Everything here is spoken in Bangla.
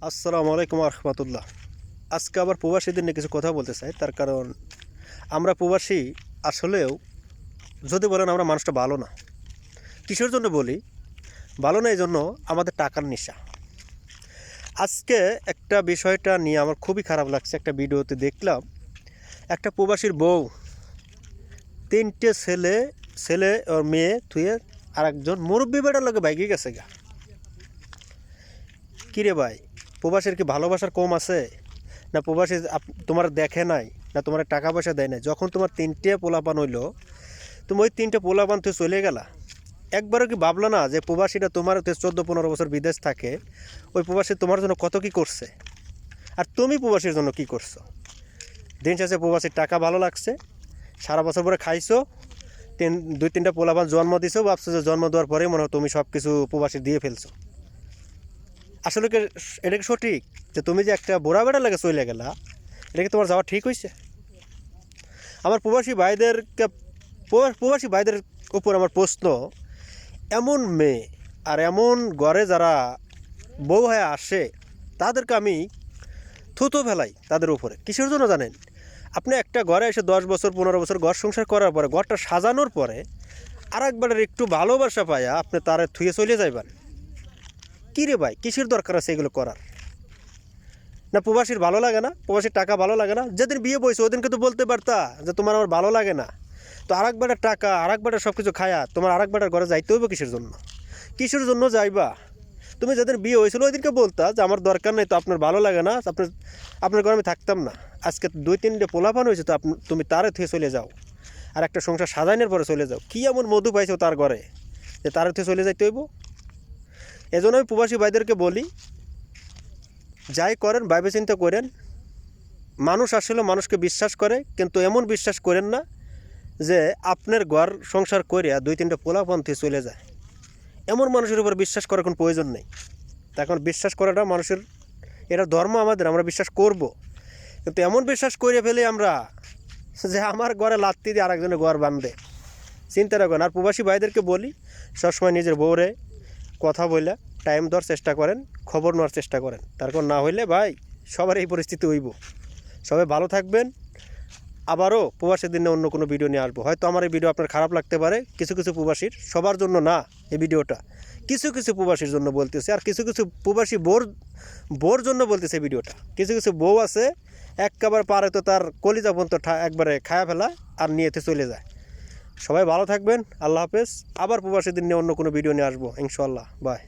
আসসালামু আলাইকুম রহমতুল্লাহ। আজকে আবার প্রবাসীদের নিয়ে কিছু কথা বলতে চাই। তার কারণ আমরা প্রবাসী আসলেও যদি বলেন আমরা মানুষটা ভালো না। কিসের জন্য বলি ভালো না? এই জন্য আমাদের টাকার নেশা। আজকে একটা বিষয়টা নিয়ে আমার খুবই খারাপ লাগছে। একটা ভিডিওতে দেখলাম একটা প্রবাসীর বউ তিনটে ছেলে ছেলে ওর মেয়ে থুয়ে আর একজন মুরব্বী বেটার লোকে বাইকে গেছে গা। কিরে ভাই, প্রবাসীর কি ভালোবাসার কম আছে? না প্রবাসী তোমার দেখে নাই, না তোমার টাকা পয়সা দেয় নাই? যখন তোমার তিনটে পোলাপান হইলো, তুমি ওই তিনটে পোলাপান তুই চলে গেলা, একবারও কি ভাবলো না যে প্রবাসীটা তোমার 14-15 বছর বিদেশ থাকে, ওই প্রবাসী তোমার জন্য কত কি করছে, আর তুমি প্রবাসীর জন্য কি করছো? দিন শেষে প্রবাসীর টাকা ভালো লাগছে, সারা বছর পরে খাইছো, 2-3টা পোলাপান জন্ম দিছো, ভাবছো যে জন্ম দেওয়ার পরেই মনে হয় তুমি সব কিছু প্রবাসী দিয়ে ফেলছো। আসলে কি এটা কি সঠিক যে তুমি যে একটা বুড়া বেড়া লাগে চলে গেলা, এটা কি তোমার যাওয়া ঠিক হয়েছে? আমার প্রবাসী ভাইদের উপর আমার প্রশ্ন, এমন মেয়ে আর এমন ঘরে যারা বউ হয়ে আসে তাদেরকে আমি থুতো ফেলাই তাদের উপরে। কিসের জন্য জানেন? আপনি একটা ঘরে এসে 10 বছর 15 বছর ঘর সংসার করার পরে, ঘরটা সাজানোর পরে আর একবারের একটু ভালোবাসা পাইয়া আপনি তারে থুয়ে চলে যাইবেন। কী রে ভাই, কিসের দরকার আছে এগুলো করার? না প্রবাসীর ভালো লাগে না, প্রবাসীর টাকা ভালো লাগে না? যেদিন বিয়ে বইছে ওদিনকে তো বলতে পারতা যে তোমার আমার ভালো লাগে না। তো আর একবারের টাকা আর একবারের সব কিছু খায়া তোমার আর একবারের ঘরে যাইতে হইব কিসের জন্য? কিসের জন্য যাইবা? তুমি যেদিন বিয়ে হয়েছিল ওই দিনকে বলতা যে আমার দরকার নেই, তো আপনার ভালো লাগে না, আপনার ঘরে আমি থাকতাম না। আজকে 2-3টে পোলাপান হয়েছে, তো তুমি তারে থেকে চলে যাও আর একটা সংসার সাজাইনের পরে চলে যাও। কী এমন মধু পাইছো তার ঘরে যে তারে থেকে চলে যাইতে হইব? এজন্য আমি প্রবাসী ভাইদেরকে বলি, যাই করেন ভাইবে চিন্তা করেন। মানুষ আসলে মানুষকে বিশ্বাস করে, কিন্তু এমন বিশ্বাস করেন না যে আপনার ঘর সংসার করে 2-3টা পোলাপন্থী চলে যায়। এমন মানুষের উপর বিশ্বাস করার কোনো প্রয়োজন নেই। তখন বিশ্বাস করাটা মানুষের, এটা ধর্ম আমাদের, আমরা বিশ্বাস করব, কিন্তু এমন বিশ্বাস করে ফেলে আমরা যে আমার ঘরে লাত্তি দিয়ে আরেকজনের ঘর বাঁধে। চিন্তা রাখবেন। আর প্রবাসী ভাইদেরকে বলি, সবসময় নিজের বউরে কথা বলে টাইম দেওয়ার চেষ্টা করেন, খবর নেওয়ার চেষ্টা করেন। তারপর না হইলে ভাই সবার এই পরিস্থিতি হইব। সবাই ভালো থাকবেন। আবারও প্রবাসীর দিনে অন্য কোনো ভিডিও নিয়ে আসবো। হয়তো আমার এই ভিডিও আপনার খারাপ লাগতে পারে, কিছু কিছু প্রবাসীর, সবার জন্য না এই ভিডিওটা, কিছু কিছু প্রবাসীর জন্য বলতেছে, আর কিছু কিছু প্রবাসী বোর জন্য বলতেছে এই ভিডিওটা। কিছু কিছু বউ আছে একবারে পারে তো তার কলিজা পর্যন্ত একবারে খায়া ফেলা আর নিয়েতে চলে যায়। সবাই ভালো থাকবেন, আল্লাহ হাফেজ। আবার প্রবাসীদের নিয়ে অন্য কোনো ভিডিও নিয়ে আসবো ইনশাআল্লাহ। বাই।